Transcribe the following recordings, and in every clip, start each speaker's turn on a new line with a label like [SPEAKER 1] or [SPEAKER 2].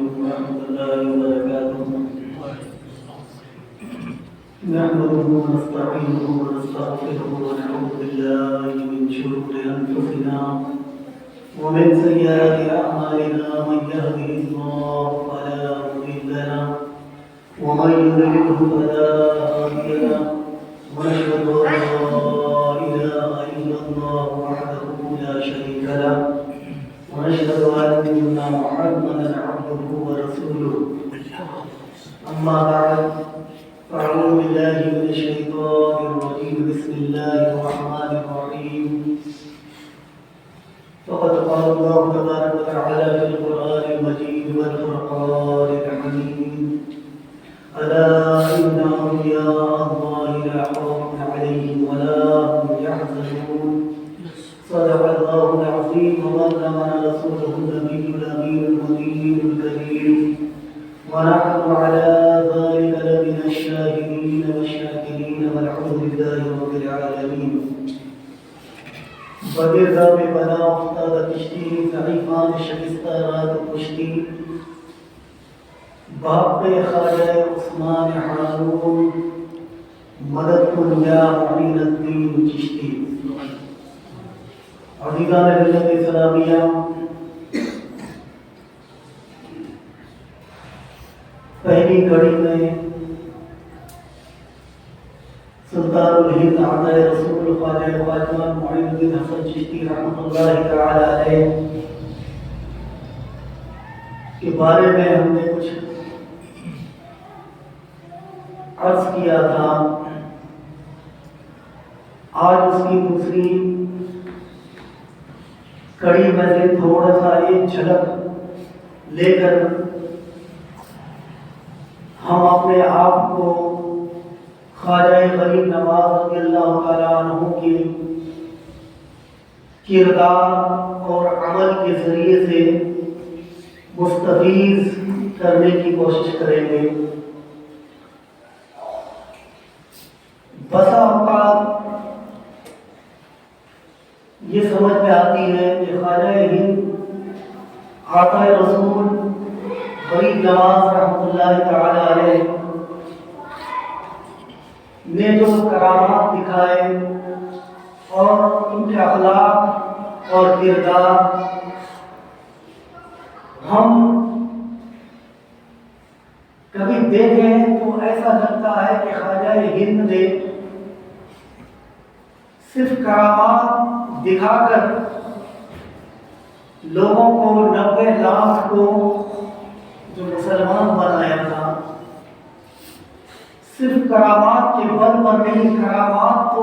[SPEAKER 1] عليكم ورحمة الله وبركاته. نحمده ونستعينه ونستغفره ونعوذ بالله من شرور أنفسنا ومن سيئات أعمالنا. من يهده الله فلا مضل له ومن يضلله فلا هادي له. ونشهد أن لا إله إلا الله وحده لا شريك له ونشهد أن محمدا عبده ورسوله. أما بعد فأعوذ بالله من الشيطان الرجيم. بسم الله الرحمن الرحيم. فقد قال الله تبارك وتعالى في القرآن المجيد والفرقان الحميد: ألا إن أولياء الله لا خوف عليهم ولا هم يحزنون. صدق الله العظيم. وبلغنا رسوله النبي الأمين المبين الكريم، ونحن على ذلك لمن الشاهدين والشاكرين والحمد لله رب العالمين. بدرزا ببنا افتاد کشتی ضعیفان شکستہ رات کشتی باپ خواجہ عثمان ہارون مدد کن یا معین الدین چشتی. عزیزان ملت اسلامیہ، پہلی کڑی میں سلطان الہند عطا رسول خواجہ معین الدین حسن چشتی رحمۃ اللہ تعالی علیہ کے بارے میں ہم نے کچھ عرض کیا تھا. آج اس کی دوسری کڑی میں سے تھوڑا سا ایک جھلک لے کر ہم اپنے آپ کو خواجہ غریب نواز رضی اللہ تعالیٰ عنہ کے کردار اور عمل کے ذریعے سے مستفیض کرنے کی کوشش کریں گے. بسا اوقات یہ سمجھ میں آتی ہے کہ خواجہ ہند عطا رسول غریب نواز رحمۃ اللہ تعالی علیہ نے جو کرامات دکھائے اور ان کے اخلاق اور کردار ہم کبھی دیکھیں تو ایسا لگتا ہے کہ خواجہ ہند نے صرف کرامات دکھا کر لوگوں کو 90 لاکھ کو جو مسلمان بنایا تھا. صرف کرامات کے بل پر نہیں، کرامات تو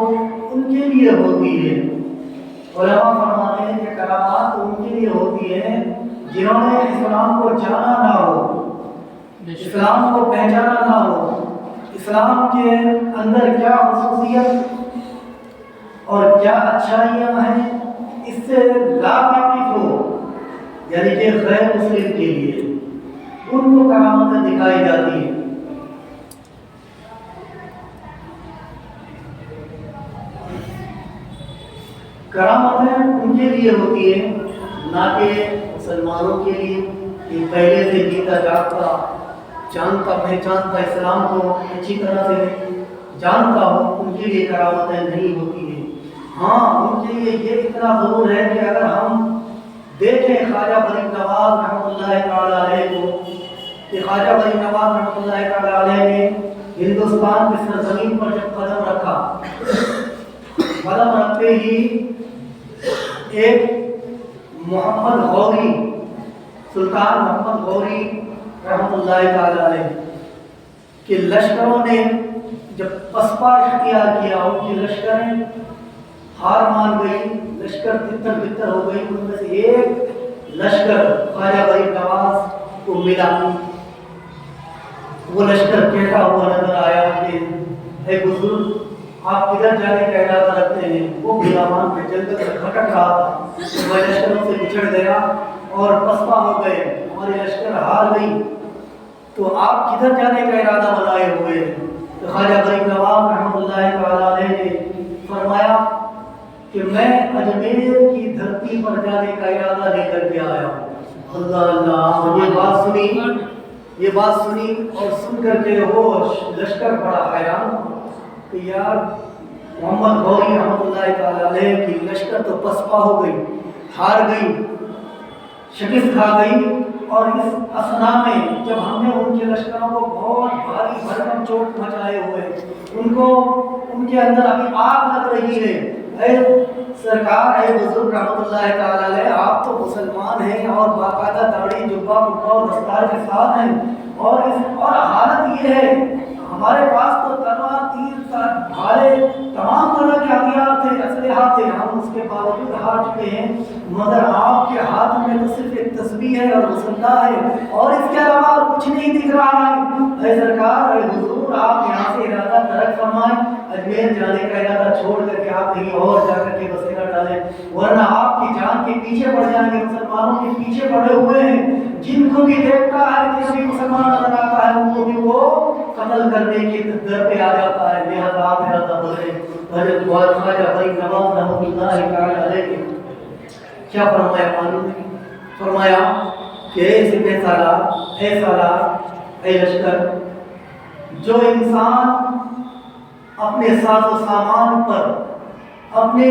[SPEAKER 1] ان کے لیے ہوتی ہے. علماء فرماتے ہیں کہ کرامات تو ان کے لیے ہوتی ہے جنہوں نے اسلام کو جانا نہ ہو، اسلام کو پہچانا نہ ہو، اسلام کے اندر کیا خصوصیت اور کیا اچھائیاں ہیں اس سے لاواقف ہو، یعنی کہ غیر مسلم کے لیے ان کو کرامتیں دکھائی جاتی ہیں. کرامتیں ان کے لیے ہوتی ہیں نہ کہ مسلمانوں کے لیے کہ پہلے سے جیتا جاگتا جانتا پہچانتا اسلام کو اچھی طرح سے جانتا ہو، ان کے لیے کرامتیں نہیں ہوتی ہیں. ہاں، ان کے لیے یہ اتنا ضرور ہے کہ اگر ہم دیکھیں خواجہ غریب نواز رحمۃ اللہ تعالی علیہ کو، کہ خواجہ غریب نواز رحمۃ اللہ تعالی علیہ نے ہندوستان کی سرزمین پر جب قدم رکھا، قدم رکھتے ہی ایک محمد غوری، سلطان محمد غوری رحمۃ اللہ تعالی علیہ کہ لشکروں نے جب پسپا اختیار کیا، ان کی لشکریں ہار مان گئی، لشکر تتر بتر ہو گئی. ان میں سے ایک لشکر خواجہ غریب نواز کو ملا. وہ لشکر کہتا ہوا نظر آیا کہ اے بزرگ، آپ کدھر جانے کا ارادہ رکھتے ہیں؟ وہ بیابان پہ جنگل سے بھٹک رہا تھا، وہ لشکروں سے بچھڑ گیا اور پسپا ہو گئے، ہماری لشکر ہار گئی، تو آپ کدھر جانے کا ارادہ بنائے ہوئے ہیں؟ تو خواجہ غریب نواز رحمۃ اللہ تعالی علیہ نے فرمایا کہ میں اجمیر کی دھرتی پر جانے کا ارادہ لے کر کے آیا ہوں. اللہ اللہ، یہ بات سنی اور سن کر کے وہ لشکر بڑا حیران کہ یار محمد غوری رحمۃ اللہ تعالی علیہ کی لشکر تو پسپا ہو گئی، ہار گئی، شکست کھا گئی، اور اس اثنا میں جب ہم نے ان کے لشکروں کو بہت بھاری بھرکم چوٹ پہنچائے ہوئے، ان کے اندر ابھی آگ لگ رہی ہے، اے سرکار، اے بزرگ رحمۃ اللہ تعالی علیہ، آپ تو مسلمان ہیں اور باقاعدہ داڑھی جبہ اور دستار کے ساتھ ہیں، اور حالت یہ ہے ہمارے پاس تو تلوار، تیر، بھالے، تمام طرح کے ہتھیار تھے، اسلحہ تھے، ہم اس کے باوجود ہار چکے ہیں، مگر آپ کے ہاتھ میں تو صرف ایک تسبیح ہے اور مسلح ہے، اور اس کے علاوہ اور کچھ نہیں دکھ رہا ہے۔ اے سرکار، اے حضور، آپ یہاں سے ارادہ ترک فرمائیں، اجمیر جانے کا ارادہ چھوڑ کر کے آپ کہیں اور جا کر کے بسیرا ڈالیں، ورنہ آپ کی جان کے پیچھے پڑ جائیں گے۔ مسلمانوں کے پیچھے پڑے ہوئے ہیں، جن کو بھی دیکھتا ہے، جس بھی مسلمان نظر آتا ہے، ان کو بھی وہ قتل کرنے کی در پہ آ جاتا ہے۔ لہذا آپ ارادہ بدلے۔ حضرت خواجہ فرید نواز رحمۃ اللہ تعالی علیہ نے کیا فرمایا؟ معلوم ہے، فرمایا کہ اے سپہ سالار، اے سالار، اے لشکر، جو انسان اپنے ساز و سامان پر، اپنے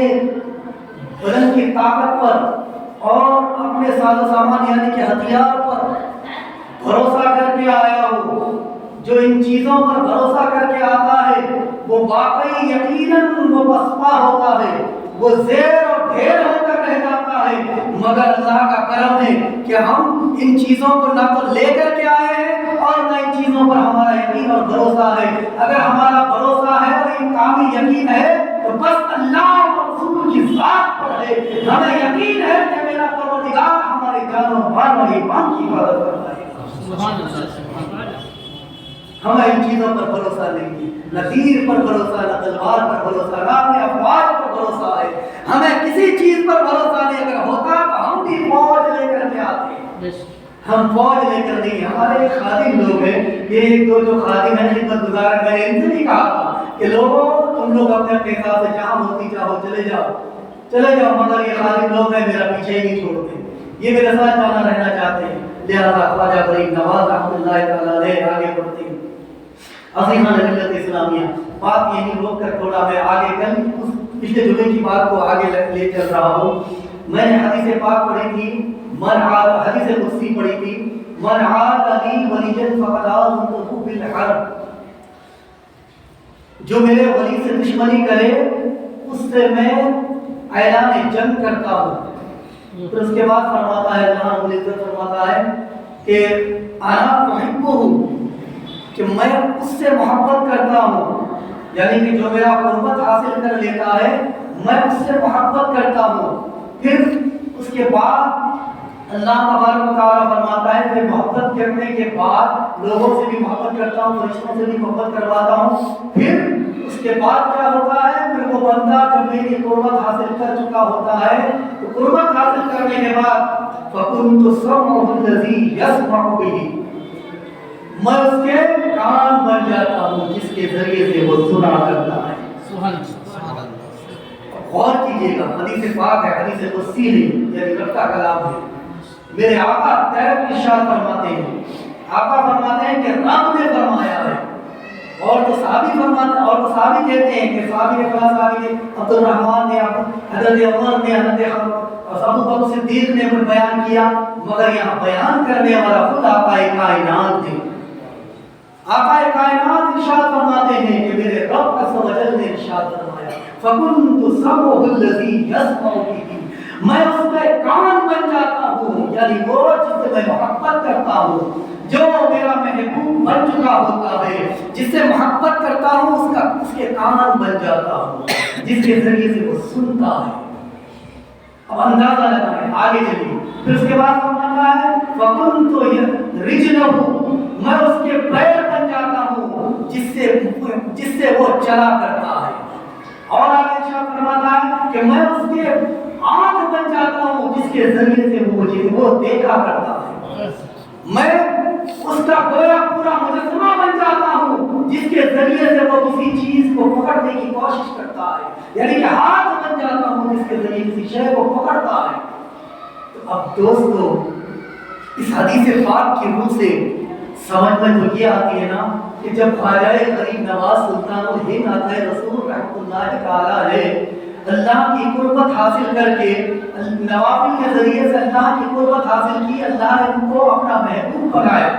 [SPEAKER 1] بدن کی طاقت پر اور اپنے ساز و سامان یعنی کہ ہتھیار پر بھروسہ کر کے آیا ہو، جو ان چیزوں پر بھروسہ کر کے آتا ہے، وہ واقعی یقیناً وہ پسپا ہوتا ہے، وہ زیر اور ڈھیر ہو کر رہ جاتا ہے، مگر اللہ کا کرم ہے کہ ہم ان چیزوں کو نہ تو لے کر کے آئے ہیں اور نہ ان چیزوں پر ہمارا یقین اور بھروسہ ہے۔ اگر ہمارا بھروسہ ہے اور ان کامل یقین ہے تو بس اللہ اور رسول کی ذات پر ہے، ہمیں یقین ہے کہ میرا پروردگار ہمارے جان و مال اور ایمان کی حفاظت کرتا ہے۔ سبحان اللہ۔ ہمیں ان چیزوں پر بھروسہ نہیں، نہ تیر پر بھروسہ، نہ تلوار پر بھروسہ، نہ اپنے افواج پر بھروسہ ہے، ہمیں کسی چیز پر بھروسہ نہیں۔ اگر ہوتا تو ہم بھی فوج لے کر کے آتے، ہم فوج لے کر نہیں۔ ہمارے ایک خادم لوگ ہیں، یہ ایک دو جو خادم ہیں خدمت گزار، میں نے ان سے بھی کہا تھا کہ لوگوں تم لوگ اپنے اپنے حساب سے جہاں ہوتی چاہو چلے جاؤ، مگر یہ خادم لوگ ہیں میرا پیچھے ہی نہیں چھوڑتے، یہ میرے ساتھ جانا رہنا چاہتے ہیں۔ لہذا خواجہ فرید نواز رحمۃ اللہ تعالی علیہ آگے بڑھتے ہیں۔ عظیمانہ ملت اسلامیہ، بات یہی روک کر تھوڑا میں آگے کل اس پچھلے جمعے کی بات کو آگے لے چل رہا ہوں۔ میں نے حدیث پاک پڑھی تھی، حدیث قدسی پڑھی تھی، من عاد لی ولیا فقد آذنته بالحرب، جو میرے ولی سے دشمنی کرے اس سے میں اعلان جنگ کرتا ہوں۔ پھر اس کے بعد فرماتا ہے، اللہ رب العزت فرماتا ہے کہ انا احبہ، کہ میں اس سے محبت کرتا ہوں، یعنی کہ جو میرا قربت حاصل کر لیتا ہے میں اس سے محبت کرتا ہوں۔ پھر اس کے بعد اللہ تبارک و تعالیٰ فرماتا ہے کہ محبت کرنے کے بعد لوگوں سے بھی محبت کرتا ہوں، فرشتوں سے بھی محبت کرواتا ہوں۔ پھر اس کے بعد کیا ہوتا ہے؟ پھر وہ بندہ جب میری قربت حاصل کر چکا ہوتا ہے تو قربت حاصل کرنے کے بعد فَكُنْتُ سَمْعُهُ الَّذِي يَسْمَعُ بِهِ، میں اس کے کان بن جاتا ہوں جس کے ذریعے سے وہ سنا کرتا ہے۔ سبحان اللہ۔ غور کیجئے گا، حدیث پاک ہے، حدیث قدسی ہے، یعنی رب کا کلام ہے۔ میرے آقا تیرے ارشاد فرماتے ہیں، آقا فرماتے ہیں کہ رب نے فرمایا ہے، اور تو صحابی فرماتے ہیں، اور تو صحابی کہتے ہیں کہ صحابی نے فلاں صحابی نے عبد الرحمن نے، حضرت عمر نے، حضرت ابو بکر صدیق نے بیان کیا، مگر یہاں بیان کرنے والا خود آقا کائنات ہے۔ آقا کائنات ارشاد فرماتے ہیں کہ میرے رب عز و جل نے ارشاد فرمایا فَكُنْتُ سَمْعُهُ الَّذِي يَسْمَعُ بِهِ، میں اس کا کان بن جاتا ہوں، یعنی وہ جس سے میں محبت کرتا ہوں، جو میرا محبوب بن چکا ہوتا ہے، جس سے محبت کرتا ہوں اس کے کان بن جاتا ہوں، جس کے ذریعے سے وہ سنتا ہے۔ اب اندازہ لگائیں، آگے چلیے۔ پھر اس کے بعد فرماتا ہے فَكُنْتُ رِجْلَهُ، میں اس کے پیر بن جاتا ہوں جس سے وہ چلا کرتا ہے۔ اور آگے ارشاد فرماتا ہے کہ میں اس کے آنکھ بن جاتا ہوں جس کے ذریعے سے وہ دیکھا کرتا ہے۔ میں اس کا گویا پورا مجسمہ بن جاتا ہوں جس کے ذریعے سے وہ کسی چیز کو پکڑنے کی کوشش کرتا ہے، یعنی کہ ہاتھ بن جاتا ہوں جس کے ذریعے کسی شے کو پکڑتا ہے۔ تو اب دوستو اس حدیث پاک کی روح سے سمجھ میں تو یہ آتی ہے نا کہ جب خواجہ غریب نواز سلطان الہند آتا ہے رسول رحمۃ اللہ تعالی علیہ اللہ کی قربت حاصل کر کے نوافل کے ذریعے سے اللہ کی قربت حاصل کی، اللہ نے ان کو اپنا محبوب بنایا،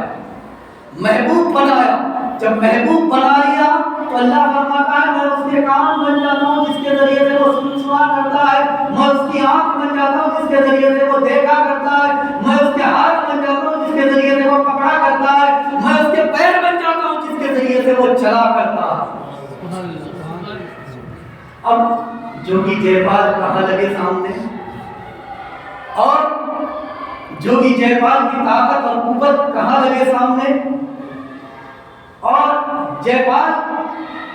[SPEAKER 1] محبوب بنایا۔ جب محبوب بنا لیا تو اللہ فرماتا ہے میں اس کے کان بن جاتا ہوں جس کے ذریعے سے وہ سنا کرتا ہے، میں اس کی آنکھ بن جاتا ہوں جس کے ذریعے سے وہ دیکھا کرتا ہے، میں اس کے ہاتھ بن جاتا ہوں جس کے ذریعے سے وہ پکڑا کرتا ہے، میں اس کے پیر بن جاتا ہوں جس کے ذریعے سے وہ چلا کرتا ہے۔ اب جوگی جے پال کہاں لگے سامنے، اور جوگی جے پال کی طاقت اور قوت کہاں لگے سامنے، اور جے پال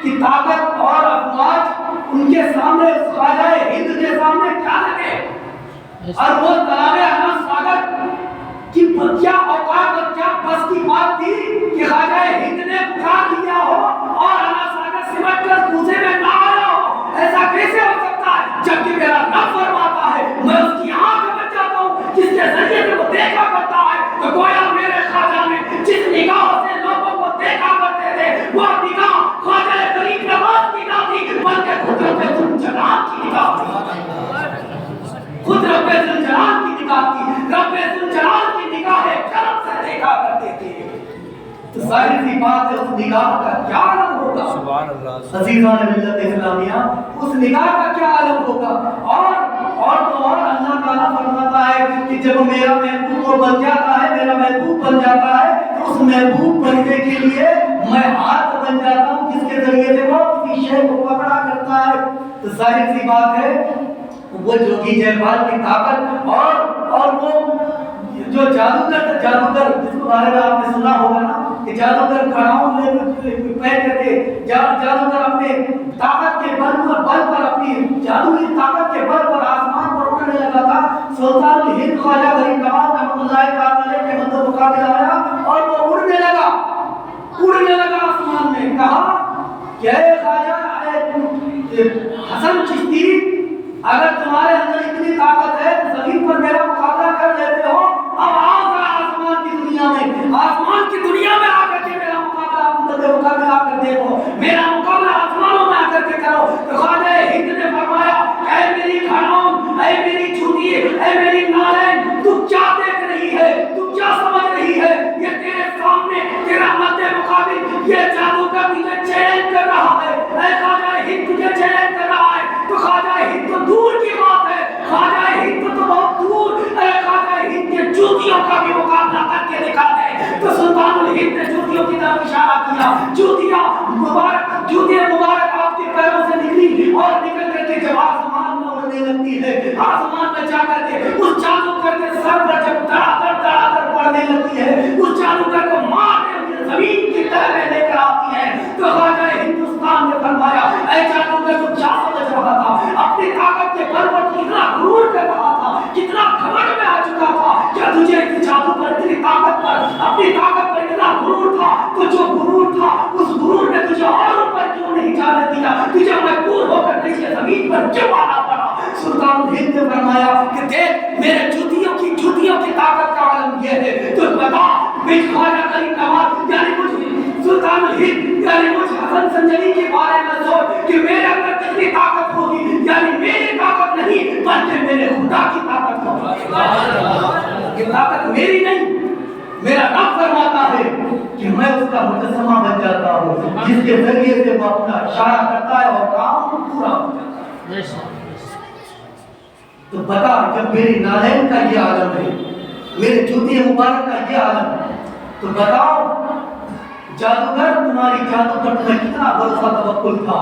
[SPEAKER 1] کی طاقت اور افواج ان کے سامنے، خواجہ ہند کے سامنے کیا لگے، اور وہ تالاب انا ساگر کی کیا اوقات اور کیا بس کی بات تھی کہ خواجہ ہند نے پکار لیا ہو اور انا ساگر سمٹ کر کوزے میں نہ آیا ہو، ایسا کیسے ہو سکتا ہے؟ جبکہ میرا رب فرماتا ہے میں اس کی آنکھ بن جاتا ہوں جس کے ذریعے سے وہ دیکھا کرتا ہے۔ تو گویا میرے خواجہ نے جس نگاہوں سے لوگوں کو دیکھا کرتے تھے وہ نگاہ خواجہ غریب نواز کی نہ تھی بلکہ خود رب ذوالجلال کی نگاہ تھی، خود رب ذوالجلال کی نگاہ تھی، رب ذوالجلال کی نگاہ کرم سے دیکھا کرتے تھے۔ تو ظاہر سی بات ہے اس نگاہ کا کیا عالم ہوگا، سبحان اللہ عزیزان ملت اسلامیہ، اس نگاہ کا کیا عالم ہوگا۔ اور اللہ تعالیٰ فرماتا ہے کہ جب میرا محبوب وہ بن جاتا ہے، میرا محبوب بن جاتا ہے تو اس محبوب بننے کے لیے میں ہاتھ بن جاتا ہوں جس کے ذریعے سے وہ کسی شے کو پکڑا کرتا ہے۔ تو ظاہر سی بات ہے وہ جوگی جے پال کی طاقت اور وہ جو جادوگر جس کے بارے میں آپ نے سنا ہوگا نا کہ جادوگر کھڑاؤں پہن کر کے جادوگر اپنے طاقت کے بل پر اپنی جادوئی طاقت کے بل پر آسمان پر اڑنے لگا تھا۔ سلطان الہند خواجہ غریب نواز رحمۃ اللہ تعالی علیہ کے مدد مقابل آیا اور وہ اڑنے لگا آسمان میں۔ کہا کہ اے خواجہ حسن چشتی، اگر تمہارے اندر اتنی طاقت ہے تو زمین پر میرا مقابلہ کر لیتے ہو، اب آؤ ذرا آسمان کی دنیا میں آ کر کے میرا مقابلہ آ کر دیکھو، میرا مقابلہ آسمانوں میں آ کر کے کرو۔ تو خواجہ ہند نے فرمایا اے میری کھڑاؤں، اے میری چھوٹی، اے میری نالین، تو کیا دیکھ رہی ہے، تو کیا سمجھ رہی ہے؟ یہ تیرے سامنے تیرا مد مقابل یہ جادوگر تجھے چیلنج کر رہا ہے، اے خواجہ ہند تجھے چیلنج کر رہا ہے۔ تو خواجہ ہند تو دور کی بات ہے، خواجہ ہند تو بہت دور، اے خواجہ ہند کے جوتیوں کا بھی مقابلہ کر کے دکھا دے۔ تو سلطان الہند نے جوتیوں کی طرف اشارہ کیا، جوتیاں مبارک آپ کے پیروں سے نکلی اور نکل کر کے جب آسمان میں اڑنے لگتی ہے، آسمان میں جا کر کے اس جادوگر کے سر پر جب دڑا پڑنے لگتی ہے، اس جادوگر کو مارنے زمین کی طرح لے کر آتی ہے۔ تو خواجہ ہندوستان نے فرمایا اے جادوگر تو کیا سمجھ رہا تھا، اپنی طاقت کے بل پر کتنا غرور کر رہا تھا، کتنا گھمنڈ میں آ چکا تھا، کیا تجھے اس جادو پر اتنی طاقت پر، اپنی طاقت پر اتنا غرور تھا؟ تو جو غرور تھا اس غرور نے تجھے اور اوپر کیوں نہیں جانے دیا، تجھے مجبور ہو کر نیچے زمین پر کیوں آنا پڑا؟ سلطان ہند نے فرمایا کہ دیکھ میرے جوتیوں کی طاقت کا عالم یہ ہے، تو بتا مجھ خواجہ غریب نواز یعنی مجھ سلطان الہند یعنی مجھ حسن سنجری کے بارے میں سوچ کہ میرے اندر کتنی طاقت ہوگی، یعنی میری طاقت نہیں بلکہ میرے خدا کی طاقت ہوگی۔ یہ طاقت میری نہیں، میرا رب فرماتا ہے کہ میں اس کا مجسمہ بن جاتا ہوں جس کے ذریعے سے وہ اپنا اشارہ کرتا ہے اور کام پورا ہو جاتا ہے۔ تو بتا جب میری نالین کا یہ عالم ہے، میرے جوتی مبارک کا یہ عالم ہے، تو بتاؤ جادوگر تمہاری جادو پر تمہیں کتنا بھروسہ توکل تھا،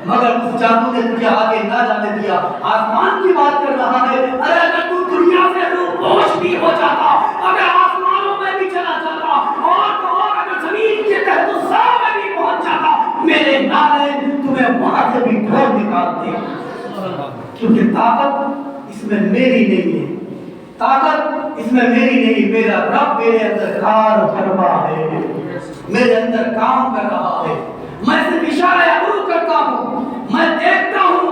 [SPEAKER 1] مگر اس جادو نے تجھے آگے نہ جانے دیا۔ آسمان کی بات کر رہا ہے، ارے اگر تو دنیا سے روح پوش بھی ہو جاتا، اگر آسمانوں میں بھی چلا جاتا اور اگر زمین کے تحت سر میں بھی پہنچ جاتا، میرے نالین تمہیں وہاں سے بھی ڈھونڈ نکالتے، کیونکہ طاقت اس میں میری نہیں ہے، طاقت اس میں میری نہیں، میرا رب میرے اندر کار فرما ہے، میرے اندر کام کر رہا ہے۔ میں صرف اشارہ ابرو کرتا ہوں، میں دیکھتا ہوں،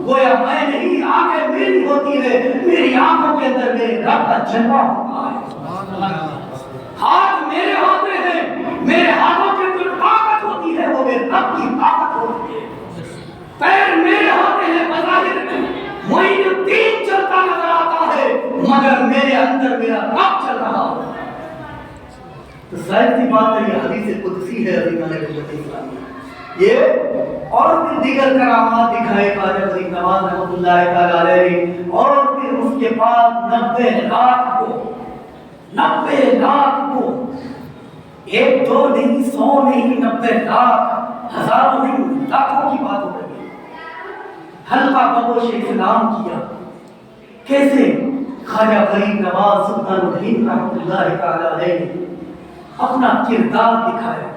[SPEAKER 1] گویا میں نہیں، آنکھیں میری ہوتی ہے، میری آنکھوں کے اندر میرے رب کا جلوہ ہوتا ہے۔
[SPEAKER 2] ہاتھ میرے ہوتے ہیں، میرے ہاتھوں کے اندر طاقت ہوتی ہے، وہ میرے رب کی طاقت ہوتی ہے۔ پیر میرے ہوتے ہیں، بظاہر معین الدین چلتا نظر آتا ہے، مگر میرے اندر میرا رب چل رہا ہے۔ تو ظاہر سی بات ہے، یہ حدیث قدسی ہے عظیمانِ امت اسلامیہ۔ یہ اور پھر دیگر کرامات دکھائے خواجہ فرید نواز رحمۃ اللہ تعالی علیہ نے، اور پھر اس کے بعد 90 لاکھ کو ایک دو نہیں، 100 نہیں، 90 لاکھ، ہزاروں نہیں، لاکھوں کی بات ہو رہی ہے۔ حلقہ بگوش اسلام کیا کیسے؟ خواجہ فرید نواز سلطان الہند رحمۃ اللہ تعالی علیہ نے اپنا کردار دکھایا۔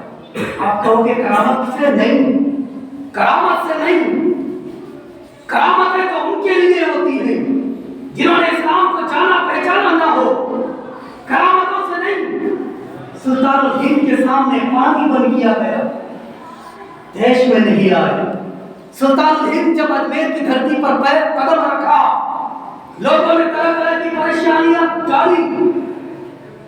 [SPEAKER 2] آپ کہو گے کرامت سے نہیں، کرامت سے نہیں، کرامتیں تو ان کے لیے ہوتی ہیں جنہوں نے اسلام کو جانا پہچانا نہ ہو، کرامتوں سے نہیں۔ سلطان الہند کے سامنے پانی بن کیا گیا، دیش میں نہیں آئے۔ سلطان الہند جب اجمیر کی دھرتی پر پیر قدم رکھا، لوگوں نے طرح طرح کی پریشانیاں ڈالی،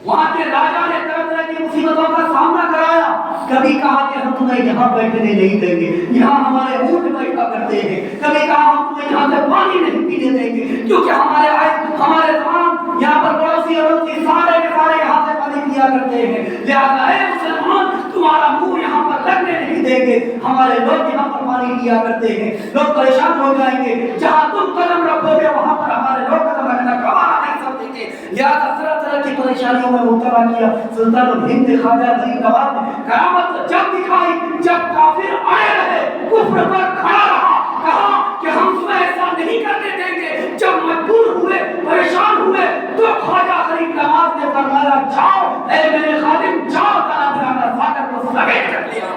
[SPEAKER 2] وہاں کے راجا نے طرح طرح کی مصیبتوں کا سامنا کرایا۔ کبھی کہا کہ ہم تمہیں یہاں بیٹھنے نہیں دیں گے، یہاں ہمارے اونٹ بیٹھا کرتے ہیں۔ کبھی کہا ہم تمہیں یہاں سے پانی نہیں پینے دیں گے، کیونکہ ہمارے تمام یہاں پر پڑوسی اڑوسی سارے کے سارے یہاں سے پانی پیا کرتے ہیں، لہٰذا اے مسلمان تمہارا منہ یہاں پر لگنے نہیں دیں گے۔ ہمارے لوگ یہاں پر پانی پیا کرتے ہیں، لوگ پریشان ہو جائیں گے، جہاں تم قدم رکھو گے وہاں پر ہمارے لوگ قدم رکھنا گوارا نہیں سمجھیں گے، لہٰذا طرح طرح کی پریشانیوں میں مبتلا کیا۔ سلطان الہند نے خواجہ فرید نواز نے کرامت جب دکھائی جب کافر آئے رہے، کفر پر کھڑا رہا، کہا کہ ہم تمہیں ایسا نہیں کرنے دیں گے۔ جب مجبور ہوئے، پریشان ہوئے، تو خواجہ فرید نواز نے فرمایا جاؤ اے میرے خادم جاؤ، تالا برانا ساگر کو سمیٹ کر لیا۔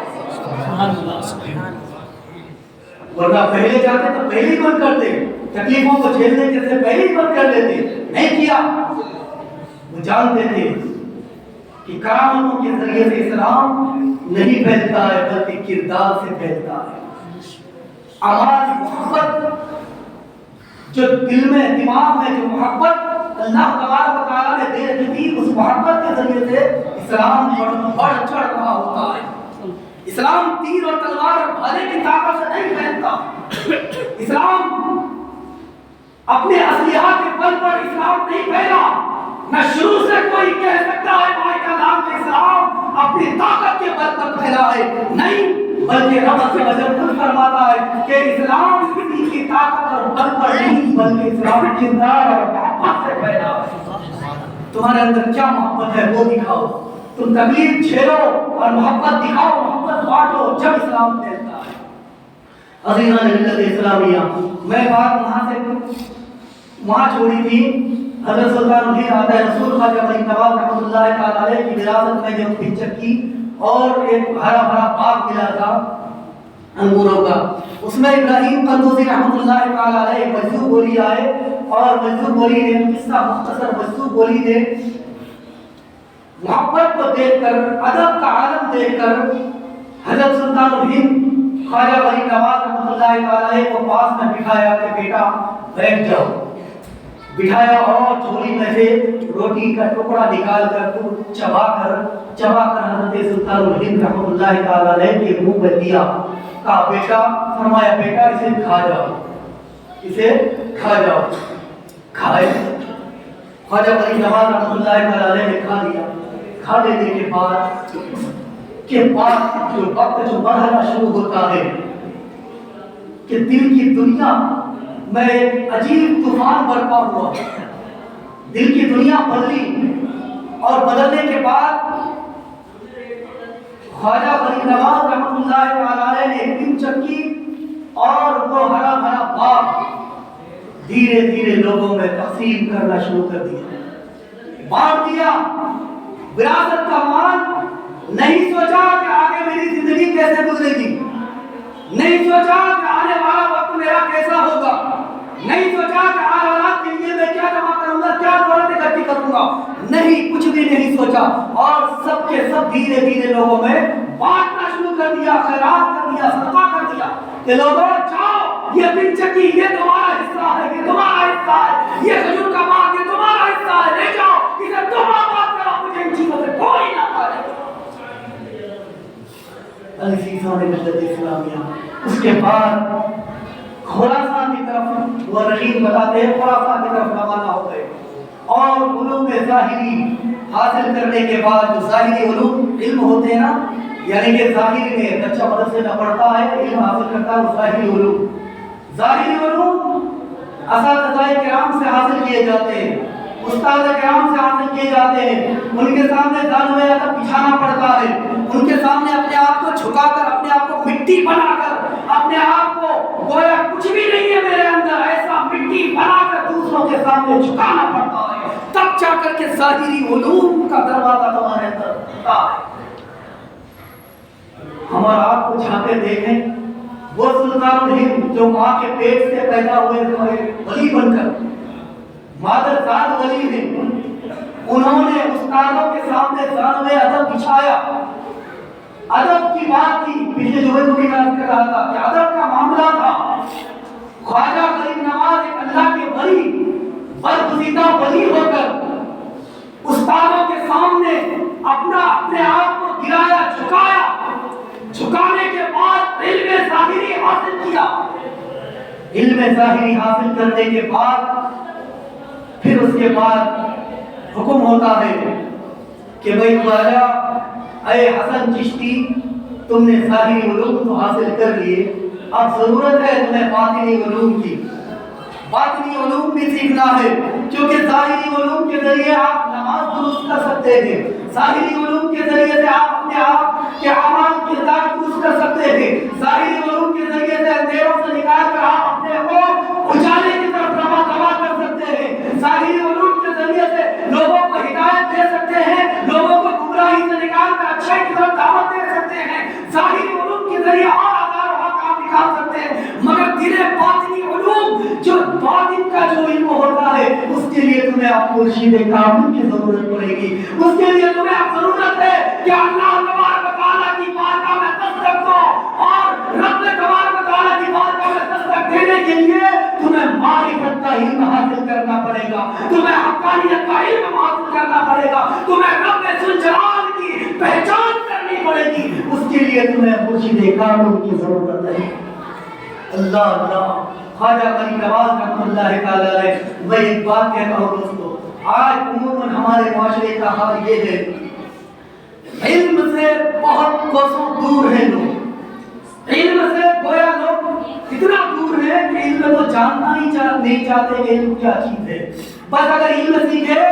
[SPEAKER 2] ورنہ پہلے جاتے تو پہلے ہی بند کرتے، تکلیفوں کو جھیلنے کے سے پہلے ہی بند کر لیتے، نہیں کیا۔ وہ جانتے تھے کہ کرامتوں کے ذریعے سے اسلام نہیں پھیلتا ہے بلکہ کردار سے پھیلتا ہے۔ ہماری محبت جو دل میں دماغ میں جو محبت اللہ تبارک و تعالیٰ نے دے رکھی تھی، اس محبت کے ذریعے سے اسلام بڑھ چڑھ رہا ہوتا ہے۔ اسلام تیر اور تلوار اور بھالے کی طاقت سے نہیں پھیلتا۔ اسلام اپنے اسلحہ کے بل پر اسلام نہیں پھیلا، نہ شروع سے کوئی کہہ سکتا ہے بھائی کا نام کہ اسلام اپنی طاقت کے بل پر پھیلا ہے، نہیں، بلکہ رب عز و جل خود فرماتا ہے کہ اسلام کسی کی طاقت اور بل پر نہیں بلکہ اسلام کردار اور محبت سے پھیلا ہے۔ تمہارے اندر کیا محبت ہے وہ دکھاؤ، تم تکلیف جھیلو اور محبت دکھاؤ، محبت بانٹو، جب اسلام پھیلتا ہے۔ عزیزان ملت اسلامیہ، میں بات وہاں چھوڑی تھی۔ حضرت سلطان الہند آتا ہے رسول خواجہ فرید نواز رحمۃ اللہ تعالی علیہ کی وراثت میں جو پکچر کی اور ایک ہرا بھرا باغ ملا تھا انگوروں کا، اس میں ابراہیم قندوزی رحمۃ اللہ تعالی علیہ مجذوب بولی آئے، اور مجذوب بولی نے قصہ مختصر مجذوب بولی نے محبت کو دیکھ کر، ادب کا عالم دیکھ کر حضرت سلطان الہند خواجہ فرید نواز رحمۃ اللہ تعالی علیہ کو پاس میں بٹھایا کہ بیٹا بیٹھ جاؤ، بٹھایا اور جھولی میں سے روٹی کا ٹکڑا نکال کر چبا کر حضرت سلطان الہند رحمۃ اللہ تعالی علیہ کے منہ میں دیا، کہا بیٹا، فرمایا بیٹا اسے کھا جاؤ، اسے کھا جاؤ۔ کھائے خواجہ فرید نواز رحمۃ اللہ تعالی علیہ نے کھا لیا۔ کھا لینے کے بعد جو وقت جو مرحلہ شروع ہوتا ہے کہ دل کی دنیا میں ایک عجیب طوفان برپا ہوا، دل کی دنیا بدلی، اور بدلنے کے بعد خواجہ فرید نواز رحمۃ اللہ تعالی علیہ نے ایک دن چکی اور وہ ہرا بھرا باغ دھیرے دھیرے لوگوں میں تقسیم کرنا شروع کر دیا، بانٹ دیا۔ وراثت کا مال، نہیں سوچا کہ آگے میری زندگی کیسے گزرے گی، نہیں سوچا کہ آنے والا وقت میرا کیسا ہوگا، نہیں سوچا کہ آنے والا کے لیے میں کیا جمع کروں گا، کیا دولت اکٹھی کروں گا، نہیں، کچھ بھی نہیں سوچا، اور سب کے سب دھیرے دھیرے لوگوں میں بانٹنا شروع کر دیا، خیرات کر دیا، صدقہ کر دیا کہ لوگوں جاؤ، یہ بن چکی یہ تمہارا حصہ ہے، یہ تمہارا حصہ ہے، یہ کھجور کا باغ یہ تمہارا حصہ ہے، لے جاؤ، اسے تم آباد کرو،
[SPEAKER 1] ملت اسلامیہ۔ اس کے بعد خراسان کی طرف وہ رشید بتاتے ہیں خراسان کی طرف روانہ ہو گئے، اور علوم ظاہری حاصل کرنے کے بعد جو ظاہری علوم علم ہوتے ہیں نا، یعنی کہ ظاہری میں بچہ مدرسے میں پڑھتا ہے علم حاصل کرتا ہے، وہ ظاہری علوم اساتذہ کرام سے حاصل کیے جاتے ہیں، استاد کرام سے حاصل کیے جاتے ہیں، ان کے سامنے دانوے ادب بچھانا پڑتا ہے، ان کے سامنے اپنے آپ کو جھکا کر، اپنے آپ کو مٹی بنا کر، اپنے آپ کو گویا کچھ بھی نہیں ہے میرے اندر، ایسا مٹی بنا کر دوسروں کے سامنے جھکانا پڑتا ہے، تب جا کر کے ظاہری علوم کا دروازہ تمہارے اندر کھلتا ہے۔ ہمارا آپ کو جھانکے دیکھیں، وہ سلطان الہند جو ماں کے پیٹ سے پیدا ہوئے ولی بن کر مادرزاد ولی ہیں، انہوں نے استادوں کے سامنے دانوے ادب بچھایا۔ ادب کی بات تھی، پچھلے جمعے کو بھی میں کر رہا تھا کہ ادب کا معاملہ تھا۔ خواجہ غریب نواز ایک اللہ کے ولی، برگزیدہ ولی ہو کر استادوں کے سامنے اپنے آپ کو گرایا، جھکایا، جھکانے کے بعد علم ظاہری حاصل کیا۔ علم ظاہری حاصل کرنے کے بعد پھر اس کے بعد حکم ہوتا ہے کہ بھائی خواجہ اے حسن چشتی، تم نے ظاہری علوم تو حاصل کر لیے، اب ضرورت ہے تمہیں باطنی علوم کی۔ باطنی علوم بھی سیکھنا ہے، کیونکہ ظاہری علوم کے ذریعے آپ نماز درست کر سکتے ہیں، ظاہری علوم کے ذریعے سے آپ اپنے آپ کے اعمال کردار درست کر سکتے ہیں، ظاہری علوم کے ذریعے سے اندھیروں سے نکال کر آپ اپنے کو اجالے کی طرف رواں کر سکتے ہیں، ظاہری علوم کے ذریعے سے لوگوں کو ہدایت دے سکتے ہیں، لوگوں کو گمراہی سے نکال کر اچھائی کی طرف دعوت دے سکتے ہیں، ظاہری علوم کے ذریعے اور کام نکال سکتے ہیں، مگر دل باطنی علوم جو باطن کا جو علم ہوتا ہے، اس کے لیے تمہیں اب مرشد کامل کی ضرورت پڑے گی، اس کے لیے تمہیں اب ضرورت ہے کہ اللہ تبارک و تعالیٰ کی بارگاہ میں دستک دو، اور رب تبارک و تعالیٰ کی بارگاہ میں دستک دینے کے لیے تمہیں معرفت کا علم حاصل کرنا پڑے گا، تمہیں حقانیت کا علم حاصل کرنا پڑے گا، تمہیں رب ذوالجلال کی پہچان کرنی پڑے گی، اس کے لیے تمہیں مرشد کامل کی ضرورت ہے۔ اللہ اللہ، خواجہ غریب نواز رحمۃ اللہ تعالی علیہ۔ میں ایک بات کہتا ہوں دوستو، آج عموماً ہمارے معاشرے کا حال یہ ہے، علم سے بہت کوسوں دور ہیں لوگ، علم سے گویا لوگ اتنا دور ہیں کہ علم تو جاننا ہی نہیں چاہتے کہ علم کیا چیز ہے۔ بس اگر علم سیکھے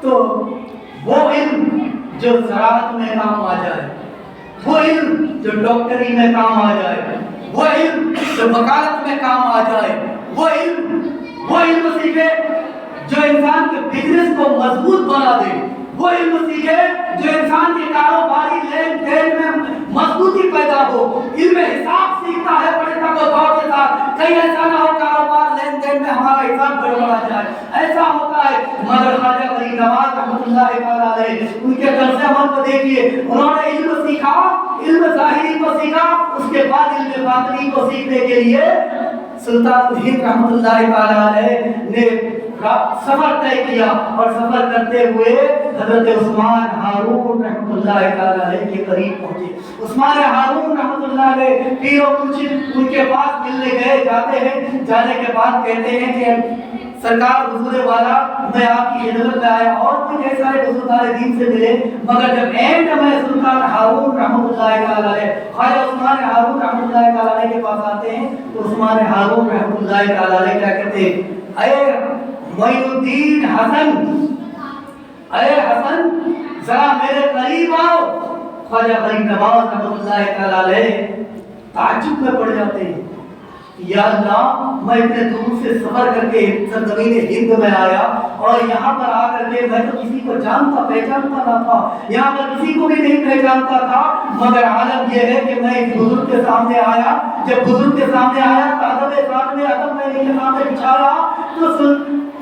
[SPEAKER 1] تو وہ علم جو زراعت میں کام آ جائے، وہ علم جو ڈاکٹری میں کام آ جائے، وہ علم جو وکالت میں کام آ جائے، وہ علم سیکھے جو انسان کے بزنس کو مضبوط بنا دے، وہ علم سیکھے جو انسان کے کاروباری لین دین میں مضبوطی پیدا ہو۔ علم حساب سیکھتا ہے بڑے تک و دور کے ساتھ، کہیں ایسا نہ ہو کاروبار لین دین میں ہمارا حساب گڑبڑا جائے، ایسا ہوتا ہے۔ مگر خواجہ غریب نواز رحمۃ اللہ تعالی علیہ، ان کے طرز عمل کو دیکھیے، انہوں نے علم سیکھا، علم ظاہری کو سیکھا، اس کے بعد علم باطنی کو سیکھنے کے لیے سلطان الہند رحمۃ اللہ تعالی علیہ نے سفر طے کیا، اور سفر کرتے ہوئے حضرت عثمان ہارون رحمۃ اللہ تعالی علیہ کے قریب پہنچے۔ عثمان ہارون رحمۃ اللہ علیہ پیر و مرشد ان کے پاس ملنے گئے، جاتے ہیں، جانے کے بعد کہتے ہیں کہ سرکار حضور والا، میں آپ کی خدمت میں آیا، اور بھی کئی سارے بزرگان دین سے ملے، مگر جب اینڈ میں سلطان ہارون رحمۃ اللہ تعالی علیہ، خواجہ عثمان ہارون رحمۃ اللہ تعالی علیہ کے پاس آتے ہیں، تو عثمان ہارون رحمۃ اللہ تعالی علیہ کیا کہتے ہیں، اے معین الدین حسن، اے حسن ذرا میرے قریب آؤ۔ خواجہ غریب نواز رحمۃ اللہ تعالی علیہ تعجب میں پڑ جاتے ہیں، یا اللہ، میں اتنے دور سے سفر کر کے سرزمین ہند میں آیا، اور یہاں پر آ کر کے میں تو کسی کو جانتا پہچانتا نہ تھا، یہاں پر کسی کو بھی نہیں پہچانتا تھا، مگر عالم یہ ہے کہ میں ایک بزرگ کے سامنے آیا، جب بزرگ کے سامنے آیا تو ادب میں ان کے سامنے بچھایا،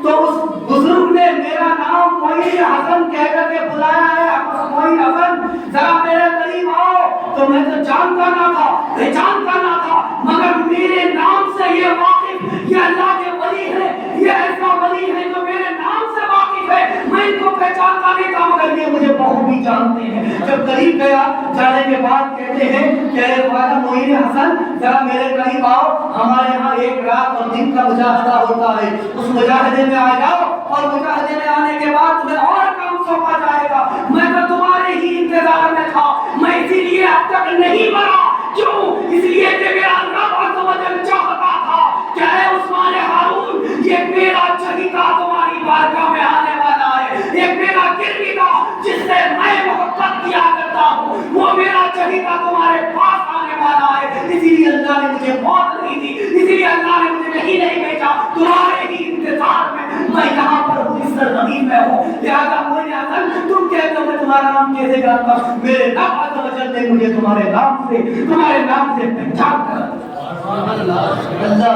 [SPEAKER 1] تو اس بزرگ نے میرا نام معین حسن کہہ کر کے بلایا ہے، معین حسن ذرا میرے قریب آؤ۔ تو میں تو جانتا نہ تھا، پہچانتا نہ تھا، مگر میرے نام سے یہ واقف، یہ اللہ کے ولی ہے، یہ ایسا ولی ہے جو میرے نام سے واقف ہے، میں ان کو پہچانتا نہیں تھا، مگر یہ مجھے بہت بھی جانتے ہیں۔ جب قریب گیا، جانے کے بعد کہتے ہیں کہ اے خواجہ معین حسن ذرا میرے قریب آؤ، ہمارے یہاں ایک رات اور دن کا مجاہدہ ہوتا ہے، اس مجاہدے میں آ جاؤ اور مجاہدے میں آنے کے بعد تمہیں اور کام سونپا جائے گا۔ میں تو تمہارے ہی انتظار میں تھا، میں اسی لیے اب تک نہیں مرا۔ کیوں؟ اس لیے کہ میرا رب عز و جل چاہتا تھا کہ اے عثمان ہارون، یہ میرا چہیتا تمہاری بارگاہ میں آنے والا ہے، یہ میرا گرویدہ جس سے میں محبت کیا کرتا ہوں، وہ میرا چہیتا تمہارے پاس آنے والا ہے۔ اسی لیے اللہ نے مجھے موت نہیں دی، اسی لیے اللہ نے مجھے نہیں بھیجا، تمہارے ہی انتظار میں یہاں پر ہوں، اس سرزمین میں ہوں۔ لہذا معین حسن تم کہتے ہو میں تمہارا نام کیسے جانتا ہوں؟ میرے رب عز و جل نے مجھے تمہارے نام سے پہچان کر اللہ اللہ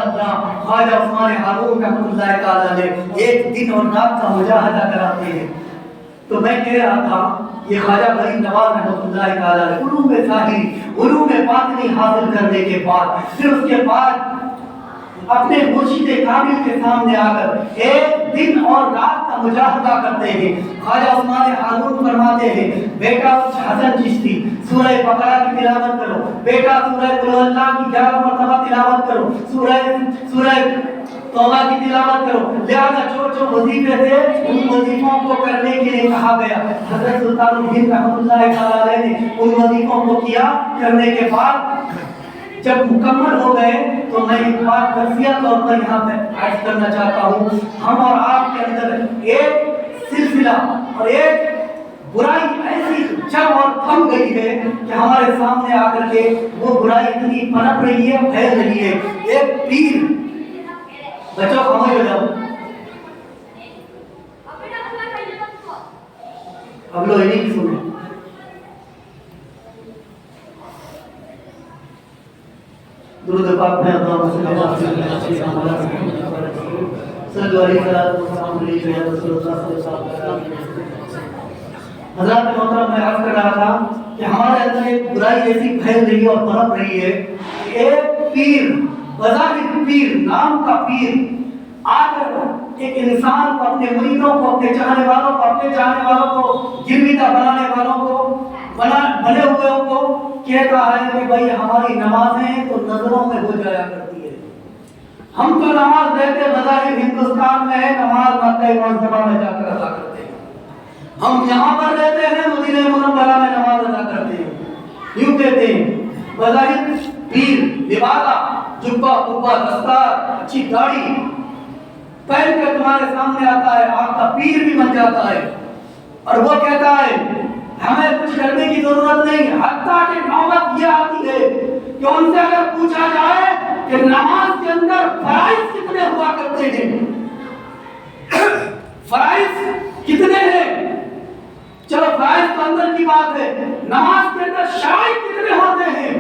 [SPEAKER 1] خواجہ عثمان ہارون رحمۃ اللہ تعالی نے ایک دن اور رات کا مجاہدہ کراتے ہیں۔ تو میں کہہ رہا تھا یہ خواجہ غریب نواز رحمۃ اللہ تعالی نے علوم ظاہری علوم باطنی حاصل کرنے کے بعد پھر اس کے بعد اپنے مرشد کامل کے سامنے آ کر ایک دن اور رات کا مجاہدہ کرتے ہیں۔ خواجہ عثمان ہارون فرماتے ہیں بیٹا حسن چشتی سورہ بقرہ کی تلاوت کرو، بیٹا سورہ قل اللہ کی 11 مرتبہ تلاوت کرو، سورہ توبہ کی تلاوت کرو۔ لہذا جو وظیفے تھے ان وظیفوں کو کرنے کے لیے کہا گیا۔ حضرت سلطان الہند رحمۃ اللہ تعالی نے ان وظیفوں کو کیا، کرنے کے بعد جب مکمل ہو گئے تو میں ایک بات درسیہ طور پر یہاں پہ عرض کرنا چاہتا ہوں، ہم اور آپ کے اندر ایک سلسلہ اور ایک برائی ایسی جم اور تھم گئی ہے کہ ہمارے سامنے آ کر کے وہ برائی اتنی پنپ رہی ہے، پھیل رہی ہے۔ ایک پیر، بچوں خاموش ہو جاؤ، اب لوگ نہیں سنیں۔ درود پاک میں اللہم صلی اللہ علیہ وسلم صلی علیہ وسلم۔ حضرات محترم میں عرض کر رہا تھا کہ ہمارے اندر ایک برائی ایسی پھیل رہی ہے اور پنپ رہی ہے کہ ایک پیر، بظاہر پیر، نام کا پیر، آ کر ایک انسان کو، اپنے مریدوں کو، اپنے چاہنے والوں کو، اپنے چاہنے والوں کو، گرویدہ بنانے والوں کو، بنے ہوئے کو کہتا ہے کہ بھائی ہماری نمازیں تو نظروں میں ہو جایا کرتی ہے، ہم تو نماز رہتے بظاہر ہندوستان میں ہے، نماز مکہ معظمہ میں جا کر ادا کرتے ہیں، ہم یہاں پر رہتے ہیں مدینہ منورہ میں نماز ادا کرتے ہیں، یوں کہتے ہیں۔ بظاہر پیر، لبادہ، جبہ، قبہ، دستار، اچھی داڑھی پہن کر تمہارے سامنے آتا ہے، آپ کا پیر بھی بن جاتا ہے، اور وہ کہتا ہے ہمیں کچھ کرنے کی ضرورت نہیں، حتیٰ کہ نوبت یہ آتی ہے کہ ان سے اگر پوچھا جائے کہ نماز کے اندر فرائض کتنے ہوا کرتے ہیں، فرائض کتنے ہیں، چلو فرائض تو اندر کی بات ہے، نماز کے اندر شرائط کتنے ہوتے ہیں،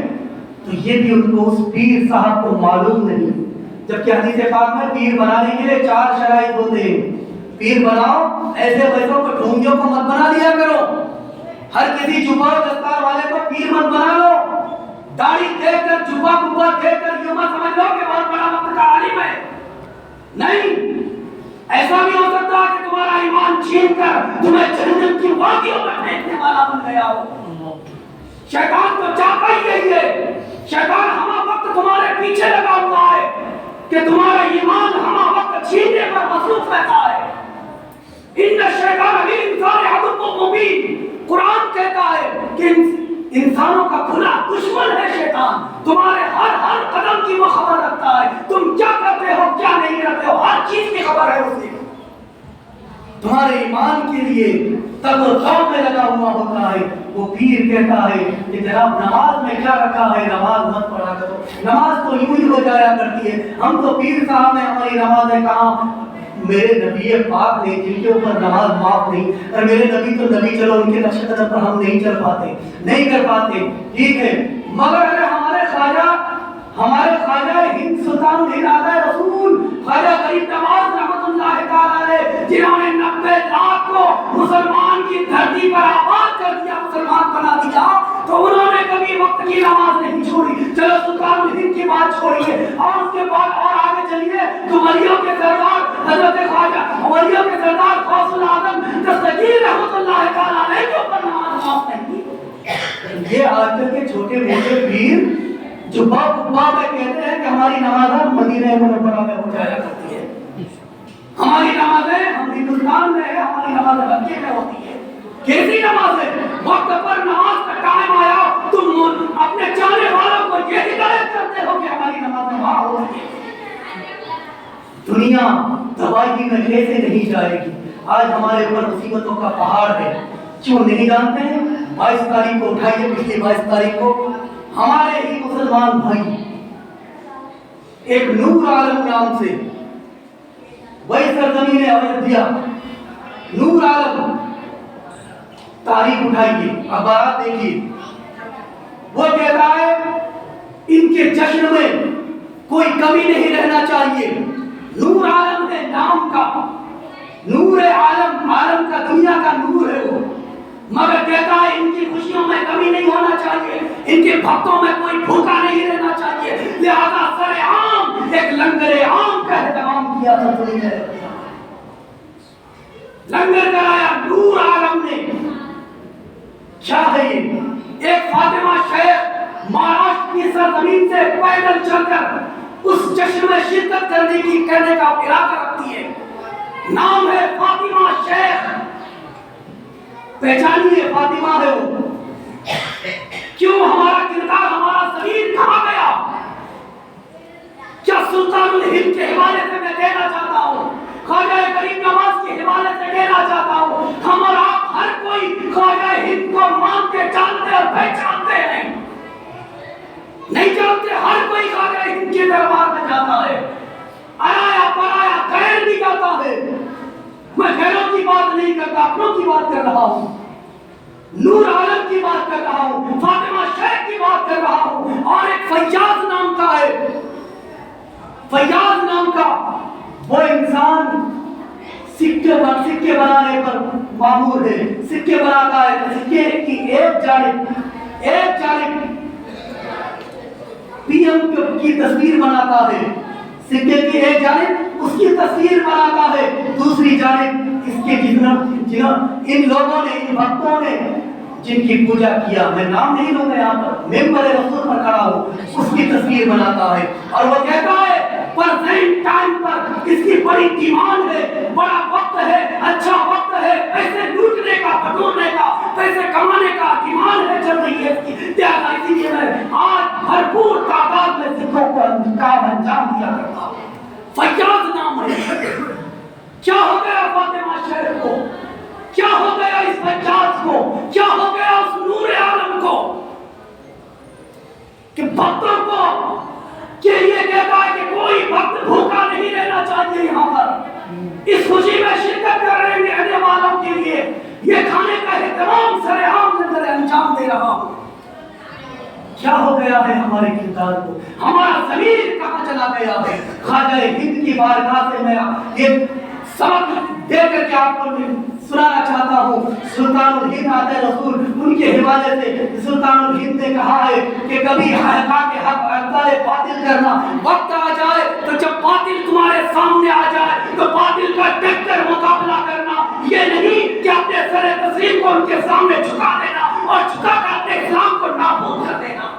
[SPEAKER 1] تو یہ بھی ان کو اس پیر صاحب کو معلوم نہیں۔ جبکہ حدیث پاک میں پیر بنانے کے لیے 4 شرائط ہوتے ہیں۔ پیر بناؤ، ایسے ویسوں کو ڈھونگیوں کو مت بنا دیا کرو، ہر کسی جبہ و دستار والے کو پیر مت بنا لو، داڑھی دیکھ کر، جبہ کبہ دیکھ کر یوں مت سمجھ لو کہ بہت بڑا وقت کا عالم ہے، نہیں۔ ایسا بھی ہو سکتا ہے کہ تمہارا ایمان چھین کر تمہیں جہنم کی وادیوں میں پھینکنے والا بن گیا ہو۔ شیطان تو چاہتا ہی یہی ہے، شیطان ہمہ وقت تمہارے پیچھے لگا ہوا ہے کہ تمہارا ایمان ہمہ وقت چھیننے پر مصروف رہتا ہے۔ ان الشیطان للانسان عدو مبین، قرآن کہتا ہے کہ انسانوں کا کھلا دشمن ہے شیطان، تمہارے ہر قدم کی وہ خبر رکھتا ہے، تم کیا کرتے ہو کیا نہیں کرتے ہو، ہر چیز کی خبر ہے اسی کو۔ تمہارے ایمان کے لیے تب وہ دو میں لگا ہوا ہوتا ہے۔ وہ پیر کہتا ہے کہ جناب نماز میں کیا رکھا ہے، نماز مت پڑھا کرو، نماز تو یوں ہی ہو جایا کرتی ہے، ہم تو پیر صاحب نے ہماری نمازیں کہاں، میرے نبی پاک نے جن کے اوپر نماز معاف نہیں، اور میرے نبی تو نبی، چلو ان کے نقش قدم پر ہم نہیں چل پاتے، نہیں کر پاتے، ٹھیک ہے، مگر اگر ہمارے خواجہ ہند سلطان الہند آقا رسول خواجہ غریب نواز رحمۃ اللہ تعالی علیہ، جنہوں نے 90 لاکھ کو مسلمان کی دھرتی پر آباد کر دیا، مسلمان بنا دیا، تو انہوں نے کبھی وقت کی نماز نہیں چھوڑی۔ چلو سلطان الہند کی بات چھوڑیے، اور اس کے بعد اور آگے چلیے تو ولیوں کے سردار حضرت خواجہ، ولیوں کے سردار غوث العظم دستگیر رحمۃ اللہ تعالی علیہ کے اوپر نماز معاف نہیں۔ یہ آج کل کے چھوٹے موٹے پیر جبا کبا میں کہتے ہیں کہ ہماری نمازیں مدینہ منورہ میں ہو جایا کرتی ہے، ہماری نمازیں ہم ہندوستان میں ہے، ہماری نمازیں مکے میں ہوتی ہے۔ کیسی نماز ہے؟ وقت پر نماز کا ٹائم آیا تم اپنے چاہنے والوں کو یہ ہدایت کرتے ہو کہ ہماری نمازیں وہاں ہوتی ہے۔ دنیا تباہی میں کیسے نہیں جائے گی؟ آج ہمارے اوپر مصیبتوں کا پہاڑ ہے، کیوں نہیں جانتے ہیں؟ 22 تاریخ کو اٹھائیے، پچھلی 22 تاریخ کو ہمارے ہی مسلمان بھائی ایک نور عالم نام سے وہی سرزمین ایودھیا، نور عالم، تاریخ اٹھائیے، اخبارات دیکھیے، وہ کہتا ہے ان کے جشن میں کوئی کمی نہیں رہنا چاہیے۔ نور عالم ہے نام کا، نور عالم، عالم کا دنیا کا نور ہے وہ، مگر کہتا ہے ان کی خوشیوں میں کمی نہیں ہونا چاہیے، ان کے بھکتوں میں کوئی بھوکا نہیں رہنا چاہیے، لہذا سر عام ایک لنگر عام کا اہتمام کیا تھا۔ لنگر کرایا نور عالم نے۔ کیا ہے یہ؟ ایک فاطمہ شیخ مہاراشٹر کی سرزمین سے پیدل چل کر اس جشن میں شرکت کرنے کا ارادہ رکھتی ہے، نام ہے فاطمہ شیخ، پہچانیے فاطمہ ہے وہ۔ کیوں ہمارا کردار، ہمارا ضمیر کہاں گیا؟ کیا سلطان الہند کے حوالے سے میں کہنا چاہتا ہوں، خواجہ غریب نواز کے حوالے سے کہنا چاہتا ہوں، ہم اور آپ ہر کوئی خواجہ ہند کو مانتے، جانتے اور پہچانتے ہیں، نہیں جانتے؟ ہر کوئی خواجہ ہند کے دربار میں جاتا ہے، آیا پرایا غیر بھی جاتا ہے۔ میں غیروں کی بات نہیں کرتا، اپنوں کی بات کر رہا ہوں، نور عالم کی بات کر رہا ہوں، فاطمہ شیخ کی بات کر رہا ہوں، اور ایک فیاض نام کا ہے، فیاض نام کا وہ انسان سکے بنانے پر مامور ہے، سکے بناتا ہے، سکے کی ایک جانب پی ایم کی تصویر بناتا ہے، سکے کی ایک جانب اس کی تصویر بناتا ہے، دوسری جانب اس کے ان لوگوں نے، ان بھکتوں نے جن کی پوجا کیا، میں نام نہیں لوں گا یہاں پر، ممبر رسول پر کھڑا ہوں، اس کی تصویر بناتا ہے، اور وہ کہتا ہے پرزینٹ ٹائم پر اس کی بڑی ڈیمانڈ ہے، بڑا وقت ہے، اچھا وقت ہے، پیسے لوٹنے کا، بٹورنے کا، پیسے کمانے کا ڈیمانڈ ہے چل رہی ہے اس کی، لہٰذا اسی لیے میں آج بھرپور تعداد میں سکھوں کو کام انجام دیا کرتا ہوں۔ فیاض نام ہے۔ کیا ہو گیا فاطمہ شیخ کو؟ کیا ہو گیا اس فیاض کو؟ کیا ہو گیا اس نور عالم کو کہ بھکتوں کو کے لیے کہتا ہے کہ کوئی بھکت بھوکا نہیں رہنا چاہیے یہاں پر، اس خوشی میں شرکت کر رہنے والوں کے لیے یہ کھانے کا اہتمام سر عام نظر انجام دے رہا ہوں۔ کیا ہو گیا ہے ہمارے کردار کو؟ ہمارا ضمیر کہاں چلا گیا ہے؟ خواجہ ہند کی بارگاہ سے میں ایک سبق دے کر کے آپ کو سنانا چاہتا ہوں۔ سلطان الہند آتے رسول، ان کے حوالے سے سلطان الہند نے کہا ہے کہ کبھی حق کے حق باطل کرنا، وقت آ جائے تو جب باطل تمہارے سامنے آ جائے تو باطل کا ڈٹ کر مقابلہ کرنا، یہ نہیں کہ اپنے سر تسلیم کو ان کے سامنے جھکا دینا اور جھکا کر اپنے اسلام کو نابود کر دینا۔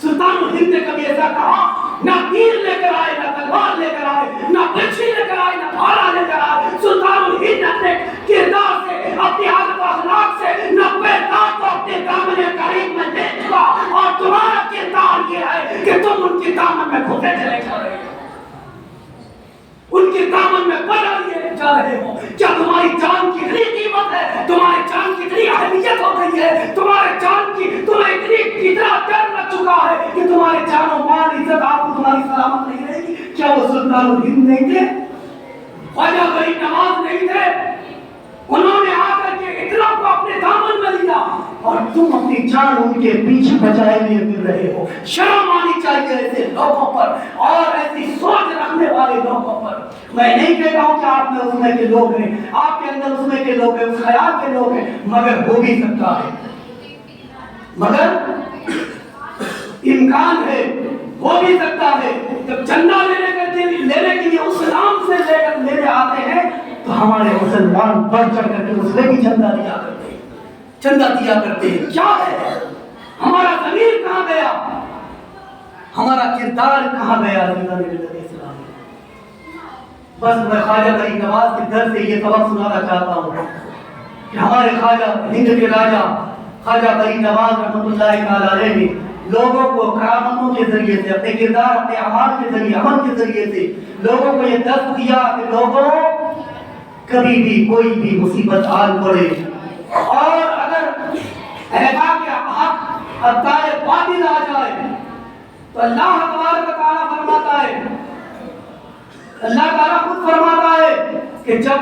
[SPEAKER 1] سلطان الہند نے کبھی ایسا کہا، نہ تیر لے کر آئے، نہ تلوار لے کر آئے، نہ برچھی لے کر آئے، نہ بھالا لے کر آئے۔ سلطان الہند اپنے کردار سے، اپنی عادت و اخلاق سے 90 لاکھ کو اپنے دامن کریم میں لے چکا، اور تمہارا کردار یہ ہے کہ تم ان کی دامن میں گھسے چلے جا رہے ہو، ان کے دامن میں پڑ لیے جا رہے ہو۔ کیا تمہاری جان کی اتنی قیمت ہے، تمہاری جان کی اتنی اہمیت ہو گئی ہے، تمہارے جان کی تمہیں اتنا ڈر لگ چکا ہے کہ تمہارے جان و مال عزت آپ کو تمہاری سلامت نہیں رہے گی؟ کیا وہ سلطان الہند نہیں تھے؟ خواجہ غریب نواز نہیں تھے؟ انہوں نے آ کر کے اتنا کو اپنے دامن میں لیا، اور تم اپنی جان ان کے پیچھے بچائے لیے پھر رہے ہو۔ شرم آنی چاہیے ایسے لوگوں پر اور ایسی سوچ رکھنے والے لوگوں پر۔ میں نہیں کہتا ہوں کہ آپ میں اس میں کے لوگ ہیں، آپ کے اندر اس میں کے لوگ ہیں، اس خیال کے لوگ ہیں، مگر ہو بھی سکتا ہے، مگر امکان ہے، ہو بھی سکتا ہے۔ جب چندہ لینے کے لیے اس نام سے لینے آتے ہیں تو ہمارے مسلمان بڑھ چڑھ کر کے اس میں بھی چندہ دیا کرتے ہیں، چندہ دیا کرتے ہیں۔ کیا ہے
[SPEAKER 2] ہمارا ضمیر کہاں گیا؟ ہمارا کردار کہاں گیا؟ اسلام بس میں خواجہ غریب نواز کے در سے یہ سبق سنانا چاہتا ہوں کہ ہمارے خواجہ ہند کے راجا خواجہ غریب نواز رحمۃ اللہ تعالی علیہ نے لوگوں کو کرامتوں کے ذریعے سے، اپنے کردار، اپنے اعمال کے ذریعے، عمل کے ذریعے سے لوگوں کو یہ درس دیا کہ لوگوں کبھی بھی کوئی بھی مصیبت آن پڑے اور اگر اہدا کے حق ابطال باطل آ جائے تو اللہ تبارک و تعالیٰ فرماتا ہے، اللہ تعالیٰ خود فرماتا ہے کہ جب